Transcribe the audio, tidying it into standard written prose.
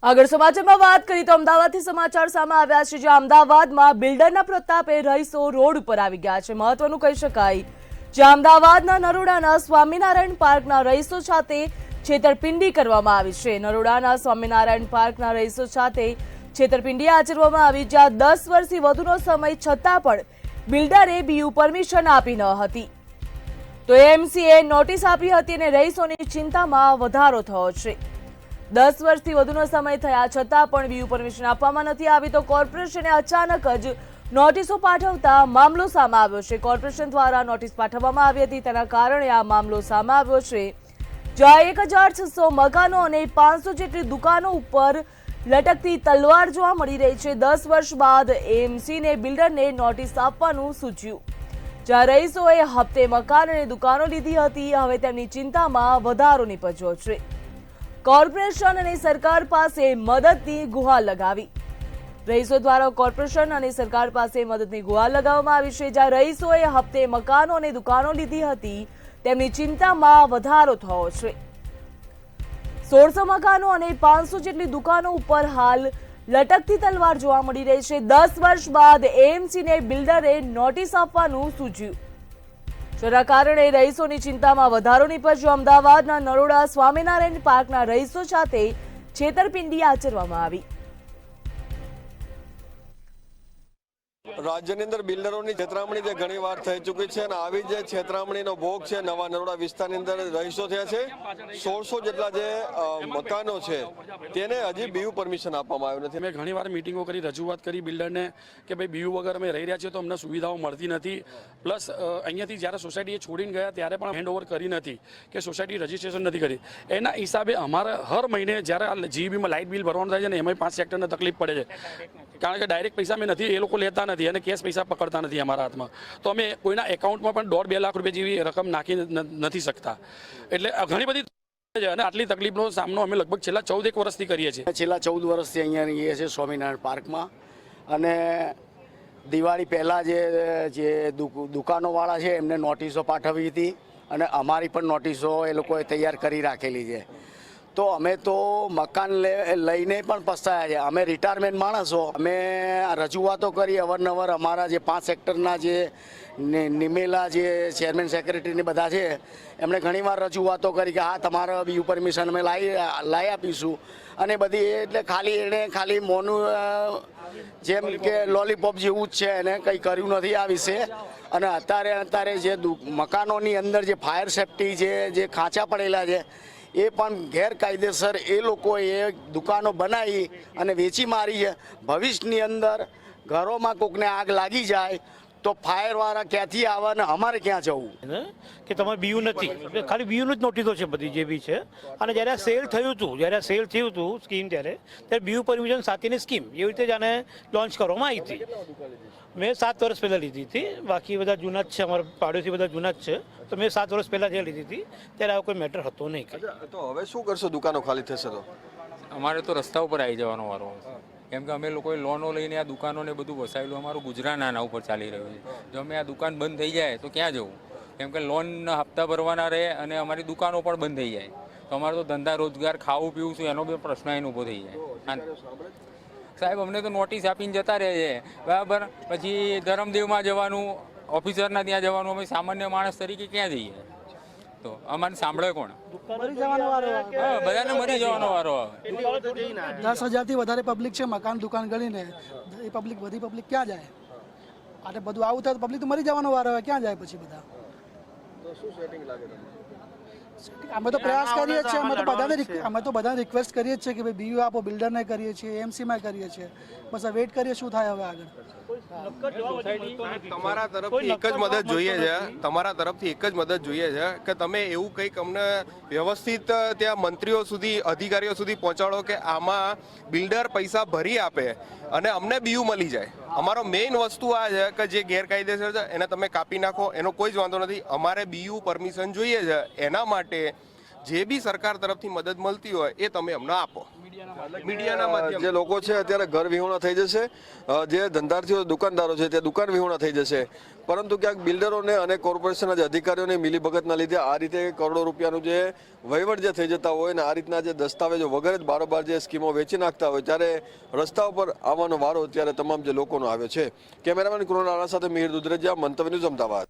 આગળ સમાચારમાં વાત કરીએ તો અમદાવાદથી સમાચાર સામે આવ્યા છે, જ્યાં અમદાવાદમાં બિલ્ડરના પ્રતાપે રહીશો રોડ ઉપર આવી ગયા છે। મહત્વનું કહી શકાય, જ્યાં અમદાવાદના નરોડાના સ્વામિનારાયણ પાર્કના રહીશો સાથે છેતરપિંડી કરવામાં આવી છે। નરોડાના સ્વામિનારાયણ પાર્કના રહીશો સાથે છેતરપિંડી આચરવામાં આવી, જ્યાં 10 વર્ષથી વધુનો સમય છતાં પણ બિલ્ડરે બીયુ પરમિશન આપી ન હતી, તો એમસીએ નોટિસ આપી હતી અને રહીશોની ચિંતામાં વધારો થયો છે। 10 વર્ષથી વધુનો સમય થયા છતાં પણ બીયુ પરમિશન આપવામાં નથી આવી, તો કોર્પોરેશને અચાનક જ નોટિસો પાઠવતા મામલો સામે આવ્યો છે। કોર્પોરેશન દ્વારા નોટિસ પાઠવવામાં આવી હતી, તેના કારણે આ મામલો સામે આવ્યો છે, જ્યાં 1600 મકાનો અને 500 જેટલી દુકાનો ઉપર લટકતી તલવાર જોવા મળી રહી છે। 10 વર્ષ બાદ એમસીને બિલ્ડરને નોટિસ આપવાનું સૂચ્યું, જ્યાં રહીશોએ હપ્તે મકાન અને દુકાનો લીધી હતી। હવે તેમની ચિંતામાં વધારો નીપજ્યો છે। કોર્પોરેશન અને સરકાર પાસે મદદની ગુહાર લગાવી। રહીશો દ્વારા કોર્પોરેશન અને સરકાર પાસે મદદની ગુહાર લગાવવામાં આવી છે, જ્યાં રહીશોએ હપ્તે મકાનો અને દુકાનો લીધી હતી, તેમની ચિંતામાં વધારો થયો છે। 1600 મકાનો અને 500 જેટલી દુકાનો ઉપર હાલ લટકતી તલવાર જોવા મળી રહી છે। 10 વર્ષ બાદ એએમસીને બિલ્ડરે નોટિસ આપવાનું સૂચ્યું, જેના કારણે રહીશોની ચિંતામાં વધારો નીપજ્યો। અમદાવાદના નરોડા સ્વામિનારાયણ પાર્કના રહીશો સાથે છેતરપિંડી આચરવામાં આવી। રાજ્યની અંદર બિલ્ડરોની છેતરામણી જે ઘણી વાર થઈ ચૂકી છે અને આવી જે છેતરામણીનો ભોગ છે નવા નરોડા વિસ્તારની અંદર રહીશો થયા છે। 1600 જેટલા જે મકાનો છે તેને હજી બીયુ પરમિશન આપવામાં આવ્યું નથી। અમે ઘણી વાર મિટિંગો કરી, રજૂઆત કરી બિલ્ડરને કે ભાઈ બીયુ વગર અમે રહી રહ્યા છીએ તો અમને સુવિધાઓ મળતી નથી, પ્લસ અહીંયાથી જ્યારે સોસાયટીએ છોડીને ગયા ત્યારે પણ હેન્ડ ઓવર કરી નથી કે સોસાયટી રજીસ્ટ્રેશન નથી કરી। એના હિસાબે અમારે હર મહિને જ્યારે આ જીબીમાં લાઇટ બિલ ભરવાનું થાય છે ને એમાં 5 સેક્ટરને તકલીફ પડે છે, કારણ કે ડાયરેક્ટ પૈસા અમે નથી, એ લોકો લેતા નથી અને કેશ પૈસા પકડતા નથી અમારા હાથમાં, તો અમે કોઈના એકાઉન્ટમાં પણ 1.5-2 લાખ રૂપિયા જેવી રકમ નાખી નથી શકતા। એટલે ઘણી બધી અને આટલી તકલીફનો સામનો અમે લગભગ છેલ્લા 14 વર્ષથી કરીએ છીએ। છેલ્લા 14 વર્ષથી અહીંયા રહીએ છીએ સ્વામિનારાયણ પાર્કમાં, અને દિવાળી પહેલાં જે દુકાનોવાળા છે એમને નોટિસો પાઠવી હતી અને અમારી પણ નોટિસો એ લોકોએ તૈયાર કરી રાખેલી છે। તો અમે તો મકાન લઈને પણ પસ્તાયા છે। અમે રિટાયરમેન્ટ માણસો, અમે રજૂઆતો કરી અવારનવાર। અમારા જે 5 સેક્ટરના જે નિમેલા જે ચેરમેન સેક્રેટરીને બધા છે એમણે ઘણીવાર રજૂઆતો કરી કે હા તમારા બીયુ પરમિશન અમે લાવી આપીશું, અને બધી એટલે ખાલી મોનું જેમ કે લોલીપોપ જેવું જ છે, એને કંઈ કર્યું નથી આ વિશે। અને અત્યારે જે મકાનોની અંદર જે ફાયર સેફ્ટી છે, જે ખાંચા પડેલા છે એ પણ ગેરકાયદેસર એ લોકોએ દુકાનો બનાવી અને વેચી મારી છે। ભવિષ્યની અંદર ઘરોમાં કોકને આગ લાગી જાય તો ફાયરવાળા ક્યાંથી આવે ને અમારે ક્યાં જવું કે તમારે બીયુ નથી, ખાલી બીયુનું જ નોટિસો છે બધી જે બી છે। અને જ્યારે આ સેલ થયું હતું સ્કીમ ત્યારે બીયુ પરમિશન સાથેની સ્કીમ એવી રીતે જ આને લોન્ચ કરવામાં આવી હતી। મેં 7 વર્ષ પહેલાં લીધી હતી, બાકી બધા જૂના જ છે, અમારા પાડોશી બધા જૂના જ છે, તો મેં 7 વર્ષ પહેલાં જે લીધી હતી ત્યારે આવો કોઈ મેટર હતો નહીં। તો હવે શું કરશો? દુકાનો ખાલી થશે તો અમારે તો રસ્તા ઉપર આવી જવાનો વારો, કેમ કે અમે લોકોએ લોનો લઈને આ દુકાનોને બધું વસાવેલું, અમારું ગુજરાન આના ઉપર ચાલી રહ્યું છે। જો અમે આ દુકાન બંધ થઈ જાય તો ક્યાં જવું, કેમ કે લોનના હપ્તા ભરવાના રહે અને અમારી દુકાનો પણ બંધ થઈ જાય તો અમારો તો ધંધા રોજગાર, ખાવું પીવું છું એનો બી પ્રશ્ન એને ઊભો થઈ જાય। સાહેબ અમને તો નોટિસ આપીને જતા રહે છે, બરાબર, પછી ધરમદેવમાં જવાનું, ઓફિસરના ત્યાં જવાનું, અમે સામાન્ય માણસ તરીકે ક્યાં જઈએ? તો અમારે સાંભળે કોણ? બધાને મરી જવાનો વારો આવે। 10,000થી વધારે પબ્લિક છે મકાન દુકાન ગણીને, એ બધી પબ્લિક ક્યાં જાય? આ બધું આવું થાય તો પબ્લિક તો મરી જવાનો વારો આવે, ક્યાં જાય પછી બધા? અમે તો પ્રયાસ કરીએ છીએ, અમે તો બધાને રિક્વેસ્ટ કરીએ છીએ કે ભાઈ બીયુ આપો, બિલ્ડરને કરીએ છીએ, એમસીમાં કરીએ છીએ, બસ આ વેઇટ કરીએ શું થાય હવે આગળ। તમારા તરફથી એક જ મદદ જોઈએ છે, તમારા તરફથી એક જ મદદ જોઈએ છે કે તમે એવું કંઈક અમને વ્યવસ્થિત ત્યાં મંત્રીઓ સુધી, અધિકારીઓ સુધી પહોંચાડો કે આમાં બિલ્ડર પૈસા ભરી આપે અને અમને બીયુ મળી જાય। અમારો મેઇન વસ્તુ આ છે કે જે ગેરકાયદેસર છે એને તમે કાપી નાખો, એનો કોઈ જ વાંધો નથી, અમારે બીયુ પરમિશન જોઈએ છે। એના માટે જે બી સરકાર તરફથી મદદ મળતી હોય એ તમે અમને આપો મીડિયાના માધ્યમ જે લોકો છે અત્યારે ઘર વિહોણા થઈ જશે, જે ધંધાર્થીઓ દુકાનદારો છે તે દુકાન વિહોણા થઈ જશે, પરંતુ ક્યાંક બિલ્ડરોને અને કોર્પોરેશનના જે અધિકારીઓની મિલીભગતના લીધે આ રીતે કરોડો રૂપિયાનું જે વહીવટ જે થઈ જતા હોય ને આ રીતના જે દસ્તાવેજો વગેરે જ બારોબાર જે સ્કીમો વેચી નાખતા હોય ત્યારે રસ્તા ઉપર આવવાનો વારો અત્યારે તમામ જે લોકોનો આવ્યો છે. કેમેરામેન કૃણાલ રાણા સાથે મિહિર દુધરેજા, મંતવ્ય ન્યૂઝ, અમદાવાદ.